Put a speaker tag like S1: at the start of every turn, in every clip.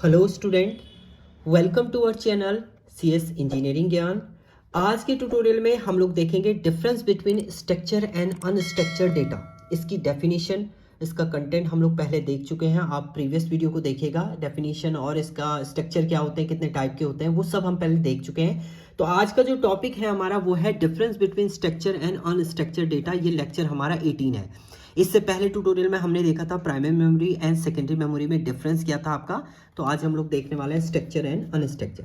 S1: Hello student, welcome to our channel CS engineering Gyan. आज के tutorial में हम लोग देखेंगे difference between structure and unstructured data. इसकी डेफिनेशन, इसका कंटेंट हम लोग पहले देख चुके हैं। आप प्रीवियस वीडियो को देखिएगा, डेफिनेशन और इसका स्ट्रक्चर क्या होते हैं, कितने टाइप के होते हैं, वो सब हम पहले देख चुके हैं। तो आज का जो टॉपिक है हमारा वो है difference between structure and unstructured data. ये लेक्चर हमारा 18 है। इससे पहले ट्यूटोरियल में हमने देखा था primary memory and secondary memory में डिफरेंस क्या था आपका। तो आज हम लोग देखने वाले हैं स्ट्रक्चर एंड अनस्ट्रक्चर।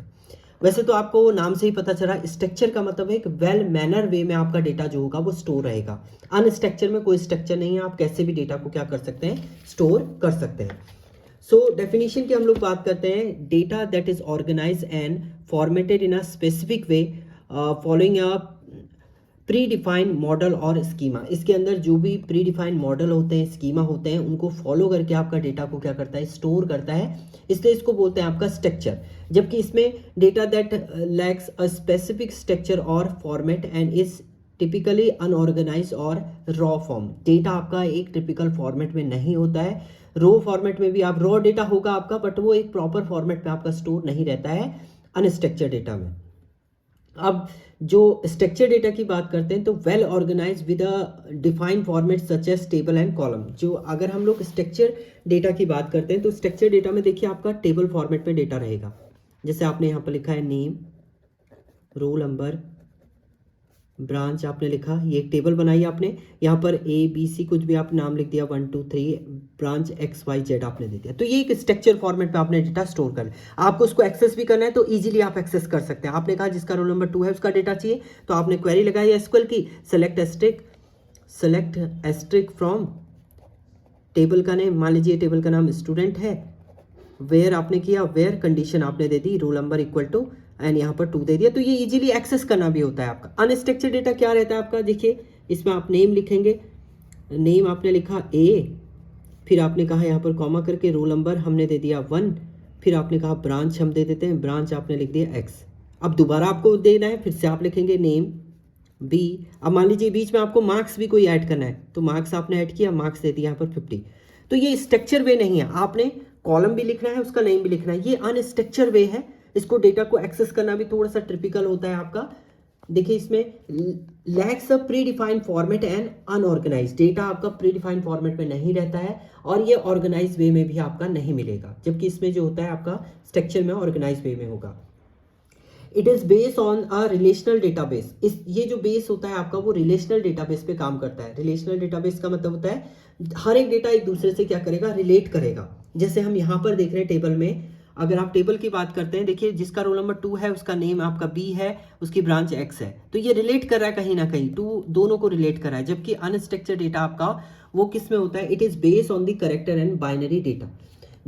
S1: वैसे तो आपको नाम से ही पता चला, स्ट्रक्चर का मतलब है एक वेल मैनर वे में आपका डेटा जो होगा वो स्टोर रहेगा। अनस्ट्रक्चर में कोई स्ट्रक्चर नहीं है, आप कैसे भी डेटा को क्या कर सकते हैं, स्टोर कर सकते हैं। सो डेफिनेशन की हम लोग बात करते हैं, data that is organise and formatted in a specific way following a pre defined model और स्कीमा। इसके अंदर जो भी प्री डिफाइंड मॉडल होते हैं, स्कीमा होते हैं, उनको फॉलो करके आपका डेटा को क्या करता है, स्टोर करता है। इसलिए इसको बोलते हैं आपका स्ट्रक्चर। जबकि इसमें data that lacks a specific structure और format and is typically unorganise और रॉ फॉर्म। डेटा आपका एक टिपिकल फॉर्मेट में नहीं होता है। रो फॉर्मेट में भी आप रॉ डेटा होगा आपका, बट वो एक प्रॉपर फॉर्मेट में आपका स्टोर नहीं रहता है अनस्ट्रक्चर डेटा में। अब जो स्ट्रक्चर डेटा की बात करते हैं तो well organise with a defined format such as table and column. जो अगर हम लोग स्ट्रक्चर डेटा की बात करते हैं तो स्ट्रक्चर डेटा में देखिए आपका टेबल फॉर्मेट में डेटा रहेगा। जैसे आपने यहाँ पर लिखा है नेम, रोल नंबर, ब्रांच आपने लिखा, ये एक टेबल बनाई आपने। यहाँ पर ABC कुछ भी आप नाम लिख दिया, 1 2 3, ब्रांच XYZ आपने दे दिया। तो ये एक स्ट्रक्चर फॉर्मेट में आपने डेटा स्टोर कर। आपको उसको एक्सेस भी करना है तो इजीली आप एक्सेस कर सकते हैं। आपने कहा जिसका रोल नंबर 2 है उसका डेटा चाहिए, तो आपने क्वेरी लगाई एसक्यूएल की, सेलेक्ट एस्ट्रिक फ्रॉम टेबल का नेम, मान लीजिए टेबल का नाम स्टूडेंट है, वेयर आपने किया, वेयर कंडीशन आपने दे दी, roll number equal to and यहाँ पर 2 दे दिया। तो ये इजीली एक्सेस करना भी होता है आपका। अनस्ट्रक्चर्ड डेटा क्या रहता है आपका, देखिए इसमें आप नेम लिखेंगे, नेम आपने लिखा A, फिर आपने कहा यहाँ पर कॉमा करके रोल नंबर हमने दे दिया 1, फिर आपने कहा ब्रांच हम दे देते हैं, ब्रांच आपने लिख दिया X। अब दोबारा आपको देना है, फिर से आप लिखेंगे नेम B। अब मान लीजिए बीच में आपको मार्क्स भी कोई ऐड करना है, तो मार्क्स आपने ऐड किया, मार्क्स दे दिया यहाँ पर 50। तो ये स्ट्रक्चर वे नहीं है, आपने कॉलम भी लिखना है, उसका नेम भी लिखना है, ये अनस्ट्रक्चर वे है। इसको डेटा को एक्सेस करना भी थोड़ा सा ट्रिपिकल होता है आपका। देखिए इसमें lacks a pre defined format and unorganise. Data आपका प्री डिफाइंड फॉर्मेट में नहीं रहता है और ये ऑर्गेनाइज वे में भी आपका नहीं मिलेगा, जबकि इसमें जो होता है आपका स्ट्रक्चर में ऑर्गेनाइज वे में होगा। It is based on a relational database. इस ये जो बेस होता है आपका वो रिलेशनल डेटाबेस पे काम करता है। रिलेशनल डेटाबेस का मतलब होता है हर एक डेटा एक दूसरे से क्या करेगा, रिलेट करेगा। जैसे हम यहाँ पर देख रहे हैं टेबल में, अगर आप टेबल की बात करते हैं, देखिए जिसका रोल नंबर 2 है उसका नेम आपका B है, उसकी ब्रांच X है, तो ये रिलेट कर रहा है कहीं ना कहीं, दोनों को रिलेट कर रहा है। जबकि अनस्ट्रक्चर्ड डेटा आपका वो किस में होता है, it is based on the character and binary data.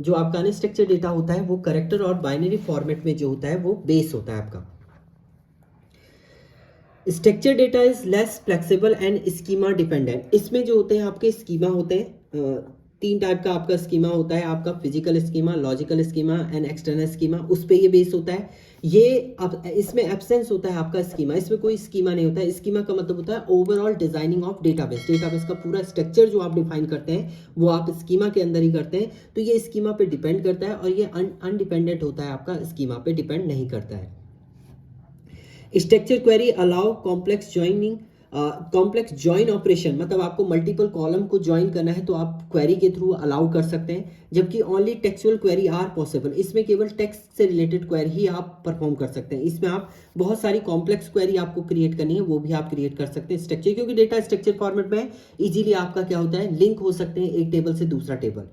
S1: जो आपका अनस्ट्रक्चर्ड डेटा होता है वो करेक्टर और बाइनरी फॉर्मेट में जो होता है वो बेस होता है आपका। Structure data is less flexible and schema dependent. इसमें जो होते हैं आपके स्कीमा होते हैं, 3 टाइप का आपका स्कीमा होता है, आपका physical schema, logical schema and external schema. उस पर ये बेस होता है। ये अब इसमें एब्सेंस होता है आपका स्कीमा, इसमें कोई स्कीमा नहीं होता है। स्कीमा का मतलब होता है overall designing of database. Database का पूरा स्ट्रक्चर जो आप डिफाइन करते हैं वो आप स्कीमा के अंदर ही करते हैं। तो ये स्कीमा पे डिपेंड करता है और ये अनडिपेंडेंट होता है, आपका स्कीमा पे डिपेंड नहीं करता है। Structure query allow complex joining, complex join operation, मतलब आपको मल्टीपल कॉलम को ज्वाइन करना है तो आप क्वेरी के थ्रू अलाउ कर सकते हैं। जबकि only textual query are possible. इसमें केवल टेक्स्ट से रिलेटेड क्वेरी ही आप परफॉर्म कर सकते हैं। इसमें आप बहुत सारी कॉम्प्लेक्स क्वेरी आपको क्रिएट करनी है, वो भी आप क्रिएट कर सकते हैं स्ट्रक्चर, क्योंकि डेटा स्ट्रक्चर फॉर्मेट में इजीली आपका क्या होता है, लिंक हो सकते हैं एक टेबल से दूसरा table.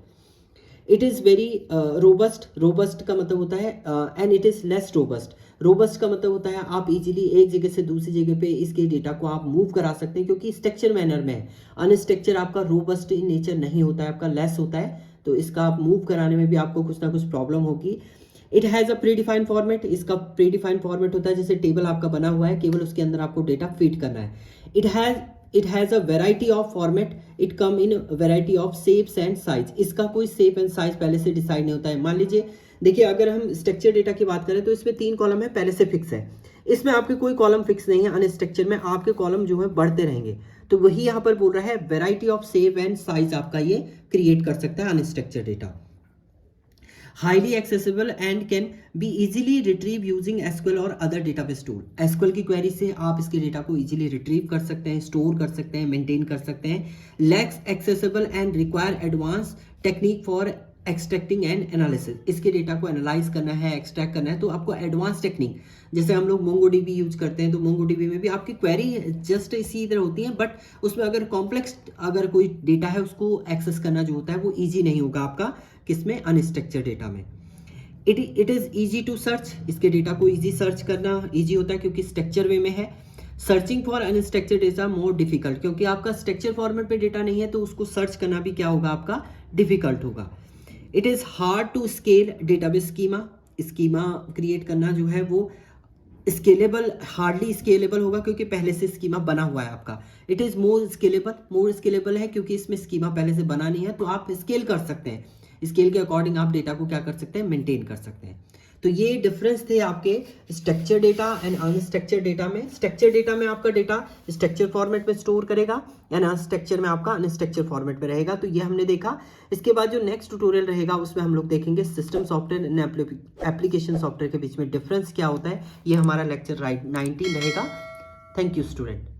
S1: It is very robust. Robust का मतलब होता है and it is less robust. Robust का मतलब होता है आप इजीली एक जगह से दूसरी जगह पे इसके डेटा को आप मूव करा सकते हैं, क्योंकि स्ट्रक्चर मैनर में है। अनस्ट्रक्चर आपका रोबस्ट इन नेचर नहीं होता है, आपका लेस होता है, तो इसका आप मूव कराने में भी आपको कुछ ना कुछ प्रॉब्लम होगी। It has a pre defined format. इसका प्री डिफाइंड फॉर्मेट होता है जैसे टेबल आपका बना हुआ है, केवल उसके अंदर आपको डेटा फीड करना है। It has a variety of format. It come in variety of shapes and size. इसका कोई शेप एंड साइज पहले से डिसाइड नहीं होता है। मान लीजिए देखिए अगर हम स्ट्रक्चर डेटा की बात करें तो इसमें 3 कॉलम है, पहले से फिक्स है। इसमें आपके कोई कॉलम फिक्स नहीं है। अनस्ट्रक्चर में आपके कॉलम जो है बढ़ते रहेंगे, तो वही यहाँ पर बोल रहा है variety of shape and size आपका ये क्रिएट कर सकता है unstructured data. Highly accessible and can be easily retrieve using SQL और अदर डेटाबेस टूल। एसक्यूएल की क्वेरी से आप इसके डेटा को इजीली रिट्रीव कर सकते हैं, स्टोर कर सकते हैं, मेंटेन कर सकते हैं। Lakhs accessible and require advance technique for extracting and analysis. इसके डेटा को एनालाइज करना है, एक्सट्रैक्ट करना है, तो आपको एडवांस टेक्निक, जैसे हम लोग मोंगोडीबी यूज करते हैं, तो मोंगोडीबी में भी आपकी क्वेरी जस्ट इसी तरह होती है, बट उसमें अगर कॉम्प्लेक्स अगर कोई डेटा है उसको एक्सेस करना जो होता है वो ईजी नहीं होगा आपका किसमें, अनस्ट्रक्चर्ड डेटा में। It is easy to search. इसके डेटा को ईजी सर्च करना ईजी होता है क्योंकि स्ट्रक्चर वे में है। Searching for unstructured data more difficult, क्योंकि आपका स्ट्रक्चर फॉर्मेट पे डेटा नहीं है तो उसको सर्च करना भी क्या होगा आपका, डिफिकल्ट होगा। It is hard to scale database schema. Schema create करना जो है वो स्केलेबल, हार्डली स्केलेबल होगा क्योंकि पहले से स्कीमा बना हुआ है आपका। इट इज़ मोर स्केलेबल है क्योंकि इसमें स्कीमा पहले से बना नहीं है, तो आप स्केल कर सकते हैं। स्केल के अकॉर्डिंग आप डेटा को क्या कर सकते हैं, मेंटेन कर सकते हैं। तो ये डिफरेंस थे आपके structure data and unstructured data में। स्ट्रक्चर डेटा में आपका डेटा स्ट्रक्चर फॉर्मेट में स्टोर करेगा एंड अनस्ट्रक्चर में आपका अनस्ट्रक्चर फॉर्मेट में रहेगा। तो ये हमने देखा। इसके बाद जो नेक्स्ट ट्यूटोरियल रहेगा उसमें हम लोग देखेंगे system software and application software के बीच में डिफरेंस क्या होता है। ये हमारा लेक्चर 19 रहेगा। Thank you student.